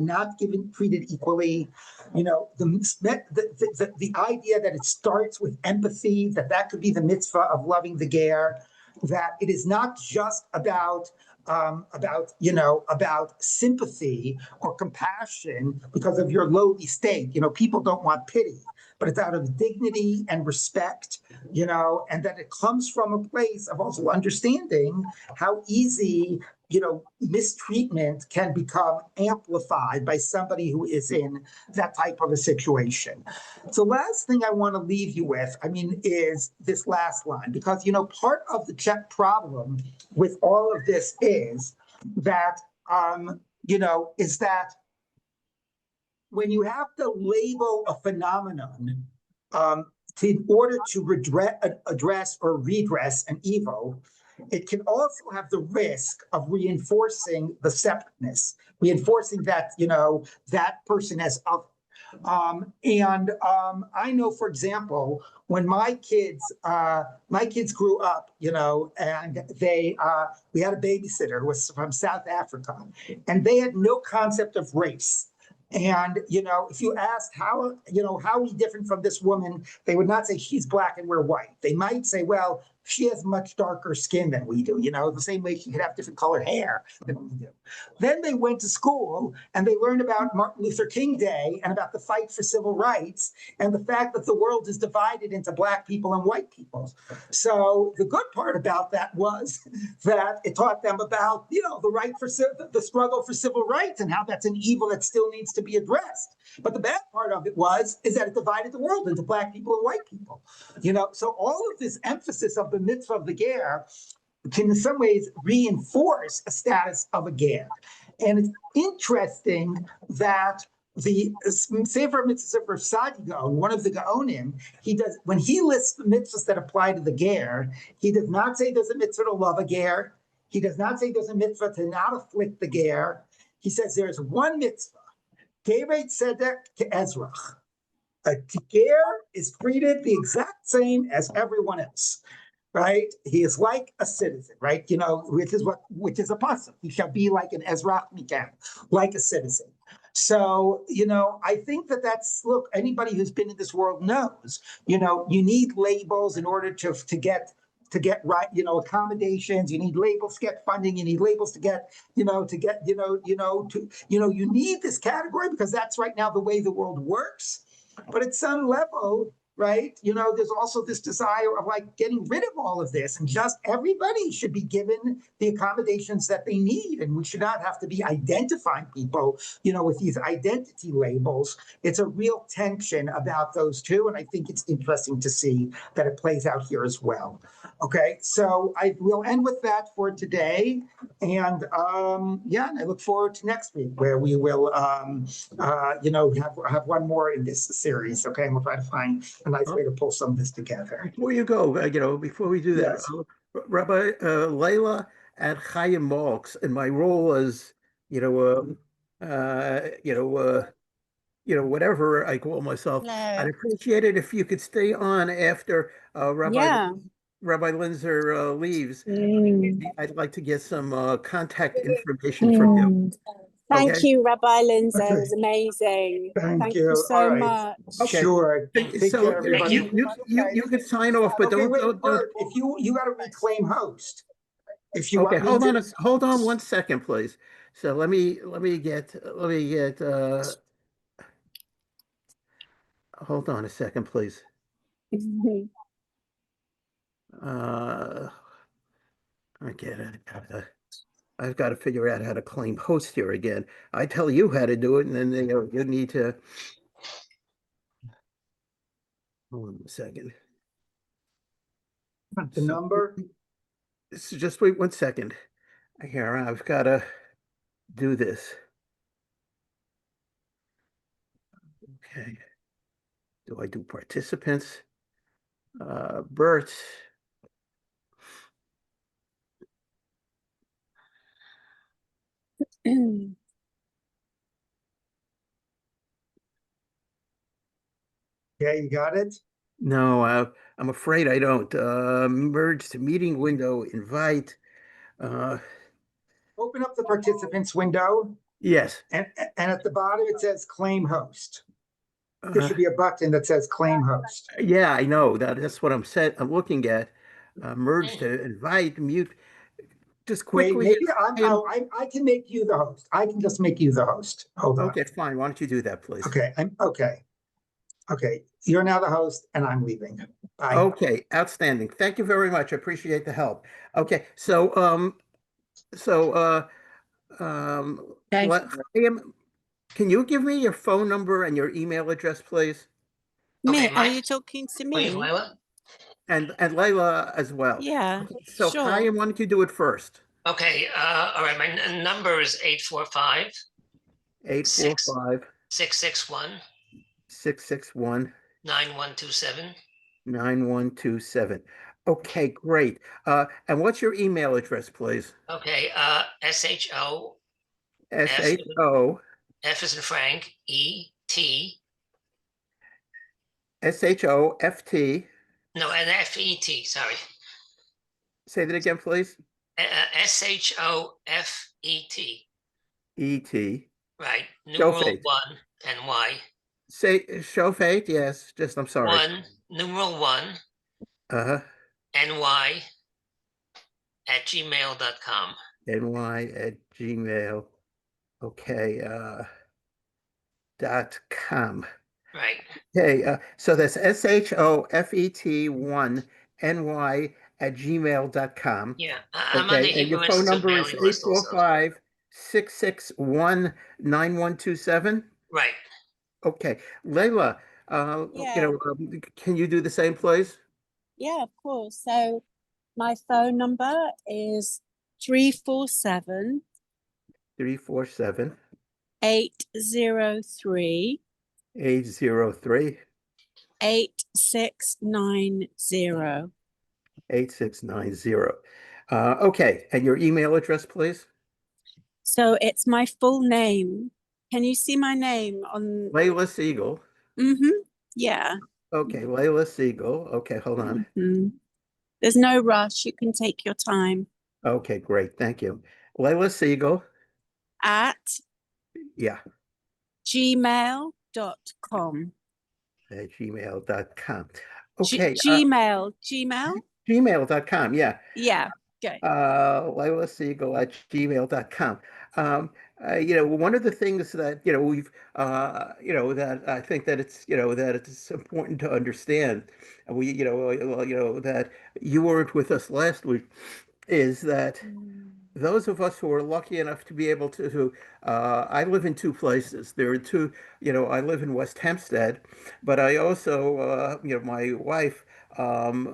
A: not treated equally. The idea that it starts with empathy, that could be the mitzvah of loving the ger, that it is not just about sympathy or compassion because of your lowly state. People don't want pity, but it's out of dignity and respect, and that it comes from a place of also understanding how easy, mistreatment can become amplified by somebody who is in that type of a situation. So last thing I want to leave you with, is this last line, because, part of the Czech problem with all of this is that, is that when you have to label a phenomenon in order to address or redress an evil, it can also have the risk of reinforcing the separateness, reinforcing that, that person as other. I know, for example, when my kids grew up, and we had a babysitter who was from South Africa, and they had no concept of race. And, if you asked how are we different from this woman, they would not say she's black and we're white. They might say, well, she has much darker skin than we do, the same way she could have different colored hair than we do. Then they went to school and they learned about Martin Luther King Day and about the fight for civil rights and the fact that the world is divided into black people and white people. So the good part about that was that it taught them about, the right for the struggle for civil rights and how that's an evil that still needs to be addressed. But the bad part of it is that it divided the world into black people and white people. So all of this emphasis of the mitzvah of the ger can in some ways reinforce a status of a ger. And it's interesting that the Sefer Mitzvah of Sadi Gaon, one of the Gaonim, when he lists the mitzvahs that apply to the ger, he does not say there's a mitzvah to love a ger. He does not say there's a mitzvah to not afflict the ger. He says there's one mitzvah, Gereit Tzedek Ke'ezrach. A ger is treated the exact same as everyone else, right? He is like a citizen, right? Which is a pasuk. He shall be like an Ezrach Mikan, like a citizen. So, I think look, anybody who's been in this world knows, you need labels in order to get right, accommodations. You need labels to get funding. You need labels to get, you need this category because that's right now the way the world works. But at some level, right, there's also this desire of getting rid of all of this and just everybody should be given the accommodations that they need. And we should not have to be identifying people, with these identity labels. It's a real tension about those two. And I think it's interesting to see that it plays out here as well. Okay, so I will end with that for today. And I look forward to next week where we will, have one more in this series. Okay, and we'll try to find a nice way to pull some of this together.
C: Before you go, before we do that,
A: Yes.
C: Rabbi Layla at Chaim Marks, and my role as, whatever I call myself, I'd appreciate it if you could stay on after Rabbi Linzer leaves. I'd like to get some contact information from you.
D: Thank
C: Okay.
D: you, Rabbi Linzer.
A: Okay.
D: It was amazing.
A: Thank
D: you
A: you.
D: so
A: All right.
D: much.
C: Okay.
A: Sure. Take
C: So
A: care, everybody.
C: you can sign off, but
A: Okay,
C: don't.
A: wait, Bert, if you got to reclaim host. If you
C: Okay,
A: want me
C: hold on 1 second, please. So let me get hold on a second, please. I've got to figure out how to claim host here again. I tell you how to do it, and then you need to. Hold on a second.
A: the number.
C: Just wait 1 second. Here, I've got to do this. Okay. Do I do participants? Bert.
A: Yeah, you got it?
C: No, I'm afraid I don't. Merge to meeting window, invite.
A: Open up the participants window,
C: Yes.
A: and at the bottom it says claim host. There should be a button that says claim host.
C: Yeah, I know. That's what I'm looking at. Merge to invite, mute. Just
A: Wait,
C: quickly.
A: maybe I can make you the host. I can just make you the host. Hold on.
C: Okay, fine. Why don't you do that, please?
A: Okay, Okay, you're now the host, and I'm leaving. Bye.
C: Okay, outstanding. Thank you very much. I appreciate the help. Okay, so can you give me your phone number and your email address, please?
D: Me? Are you talking to me?
G: Layla?
C: And Layla as well.
D: Yeah.
C: So
D: sure.
C: Chaim, why don't you do it first?
G: Okay, all right, my number is 845
C: 845
G: 661
C: 661
G: 9127.
C: 9127. Okay, great. And what's your email address, please?
G: Okay, SHO
C: SHO
G: F as in Frank, ET.
C: SHOFT.
G: No, and FET, sorry.
C: Say that again, please.
G: SHOFET.
C: ET.
G: Right, numeral
C: Shofet.
G: 1 and Y.
C: Say Shofet, yes. I'm sorry.
G: 1, numeral 1,
C: Uh-huh.
G: ny@gmail.com.
C: ny@gmail. Okay, .com.
G: Right.
C: Okay, so that's SHOFET1NY@gmail.com.
G: Yeah. I'm on the
C: Okay, and your
G: Hebrew
C: phone
G: Institute
C: number is
G: mailing list also.
C: 845-661-9127.
G: Right.
C: Okay, Layla,
D: Yeah.
C: can you do the same, please?
D: Yeah, of course. So my phone number is 347
C: 347
D: 803
C: 803
D: 8690.
C: 8690. Okay, and your email address, please?
D: So it's my full name. Can you see my name on?
C: Layla Siegel.
D: Yeah.
C: Okay, Layla Siegel. Okay, hold on.
D: There's no rush. You can take your time.
C: Okay, great. Thank you. Layla Siegel.
D: At
C: Yeah,
D: gmail.com.
C: at gmail.com. Okay,
D: Gmail.
C: gmail.com. Yeah.
D: Yeah. Good.
C: Layla Siegel at gmail.com. One of the things that, that I think that that it's important to understand, and that you weren't with us last week, is that those of us who are lucky enough to be able I live in two places. There are two, I live in West Hempstead, but I also, my wife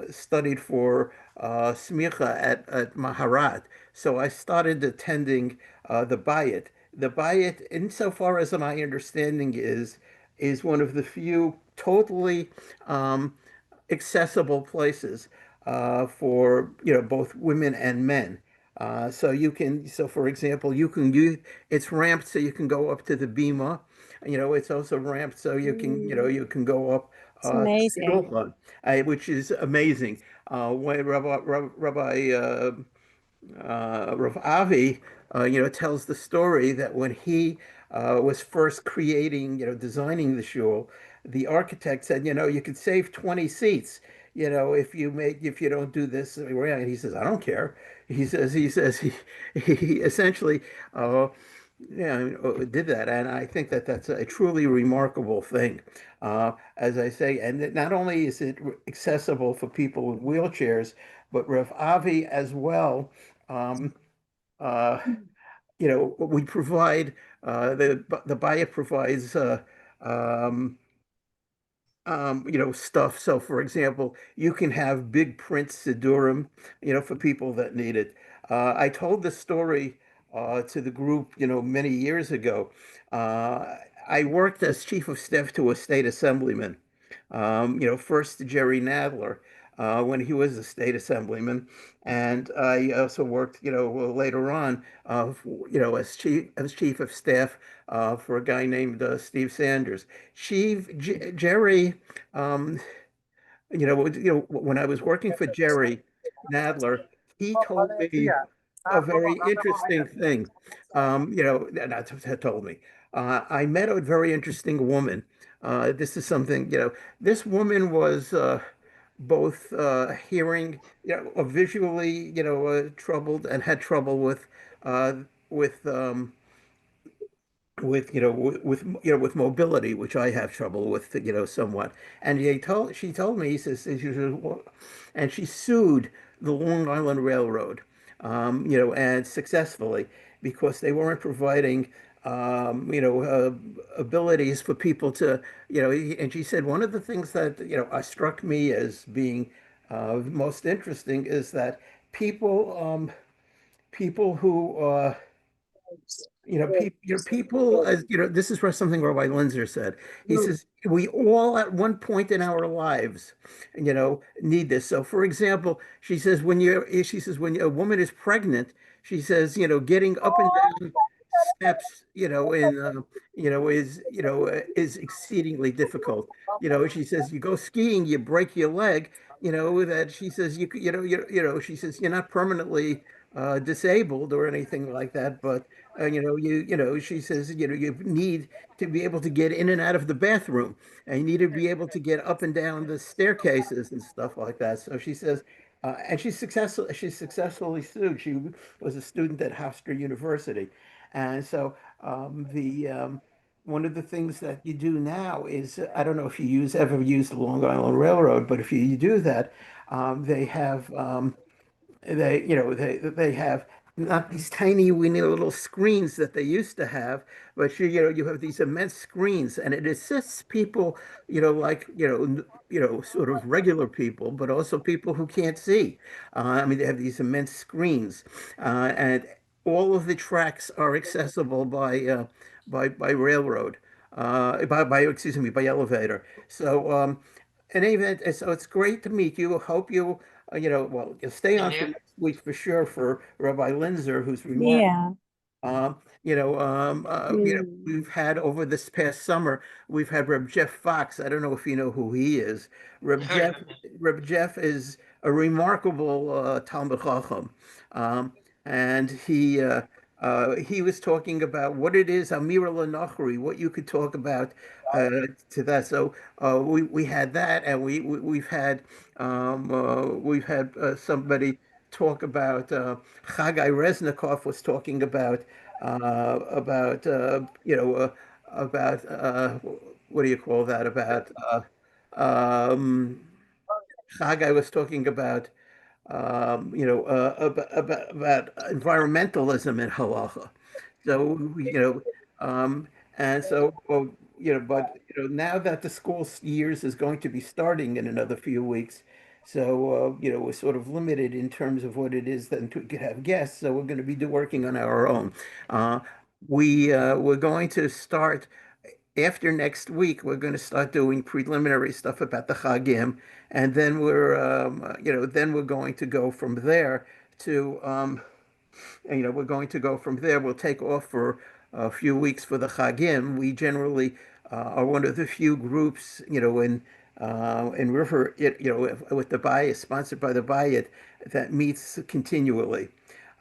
C: studied for smicha at Maharat. So I started attending the Bayit. The Bayit, insofar as my understanding is one of the few totally accessible places for both women and men. So for example, it's ramped so you can go up to the bima. It's also ramped so you can go up
D: It's
C: to the
D: amazing.
C: shulchan, which is amazing. When Rav Avi, tells the story that when he was first designing the shul, the architect said, you could save 20 seats, if you don't do this. And he says, I don't care. He essentially, did that. And I think that that's a truly remarkable thing. As I say, and not only is it accessible for people with wheelchairs, but Rav Avi as well. Uh, we provide the buyer provides um, stuff. So, for example, you can have big print Sidurim, for people that need it. I told this story to the group, many years ago. I worked as chief of staff to a state assemblyman. First to Jerry Nadler when he was a state assemblyman, and I also worked, later on, as chief of staff for a guy named Steve Sanders. Jerry, um, when I was working for Jerry Nadler, he told me a very interesting thing. Not told me. I met a very interesting woman. This is something, this woman was both hearing, visually, troubled, and had trouble uh, with um, with mobility, which I have trouble with, somewhat. And she told me, he says, and she sued the Long Island Railroad, and successfully, because they weren't providing abilities for people to, and she said one of the things that, struck me as being most interesting is that people who people, as this is where something Rabbi Linzer said. He says we all at one point in our lives, need this. So, for example, she says when a woman is pregnant, she says, getting up and down steps, is exceedingly difficult. She says you go skiing, you break your leg. That she says she says you're not permanently disabled or anything like that, but she says, you need to be able to get in and out of the bathroom, and you need to be able to get up and down the staircases and stuff like that. So she says, And she's successful. She's successfully sued. She was a student at Hofstra University, and so the one of the things that you do now is I don't know if you ever used the Long Island Railroad, but if you do that, they have they have not these tiny weeny little screens that they used to have, but you have these immense screens, and it assists people, like sort of regular people, but also people who can't see. I mean, they have these immense screens, and all of the tracks are accessible by railroad, by excuse me, by elevator. So in any event, so it's great to meet you. Hope you well, you'll stay
G: Same
C: on for
G: here.
C: next week for sure for Rabbi Linzer, who's remarkable.
D: Yeah. Mm.
C: We've had over this past summer, we've had Reb Jeff Fox. I don't know if you know who he is. Reb
G: Heard of
C: Jeff,
G: him.
C: Reb Jeff is a remarkable Talmud Chacham, and he was talking about what it is Amira Lanachri, what you could talk about uh, to that. So we had that, and we've had somebody talk about Chagai Reznikov was talking about about what do you call that about um, Chagai was talking about about environmentalism in halacha. So and so but now that the school years is going to be starting in another few weeks, so we're sort of limited in terms of what it is that we could have guests. So we're going to be working on our own. Uh, we're going to start after next week. We're going to start doing preliminary stuff about the Chagim, and then then we're going to go from there to we're going to go from there. We'll take off for a few weeks for the Chagim. We generally are one of the few groups, in River, with the Bayit, sponsored by the Bayit, that meets continually.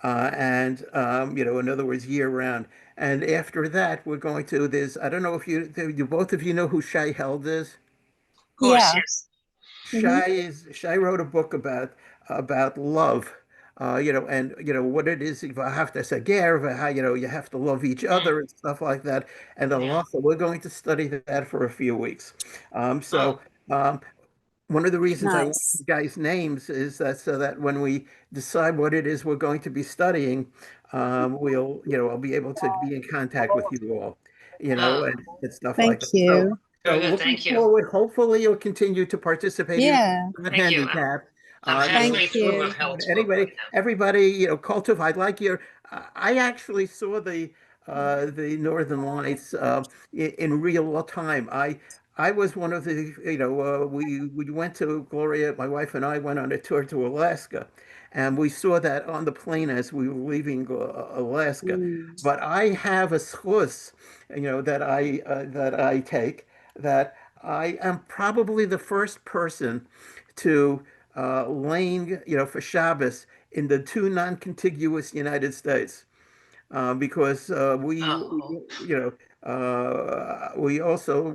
C: In other words, year round. And after that, we're going to, I don't know if do both of you know who Shai Held is?
G: Of course,
D: Yeah.
G: yes.
C: Shai wrote a book about love, and what it is. If I have to say, how you have to love each
G: Mm,
C: other and stuff like that. And
G: yeah.
C: also, we're going to study that for a few weeks.
G: Oh,
C: Um, one of the reasons I want you
D: Nice.
C: guys' names is that so that when we decide what it is we're going to be studying, I'll be able to be in contact with you all,
G: oh,
C: and stuff like
D: Thank
C: that.
D: you.
G: very
C: So
G: good.
C: looking
G: Thank you.
C: forward, hopefully you'll continue to participate in
D: Yeah.
C: the
G: Thank you.
C: handicap.
G: I'm
D: Thank
G: halfway through
D: you.
G: of Health's book right
C: Anybody,
G: now.
C: everybody, Kultiv, I'd like your. I actually saw the Northern Lights in real time. I was one of the we went to Gloria. My wife and I went on a tour to Alaska, and we saw that on the plane as we were leaving Alaska.
D: Mm.
C: But I have a schus, that I take, that I am probably the first person to lane, for Shabbos in the two non-contiguous United States, because
G: Oh,
C: we also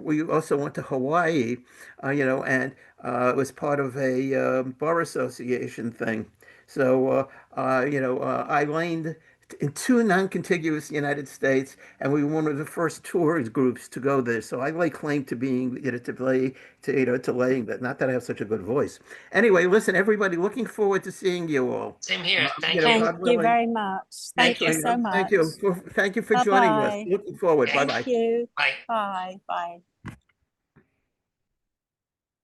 C: went to Hawaii, and it was part of a bar association thing. So I laned in two non-contiguous United States, and we were one of the first tourist groups to go there. So I lay claim to being, to laying that. Not that I have such a good voice. Anyway, listen, everybody, looking forward to seeing you all.
G: same here. Thank you.
D: Thank
C: God
D: you
C: willing.
D: very much.
G: Thank
D: Thank you
G: you.
D: so
C: Thank
D: much.
C: you. Thank you for joining us.
D: Bye-bye.
C: Looking forward. Bye
G: Okay.
C: bye.
D: Thank you.
G: Bye.
D: Bye. Bye.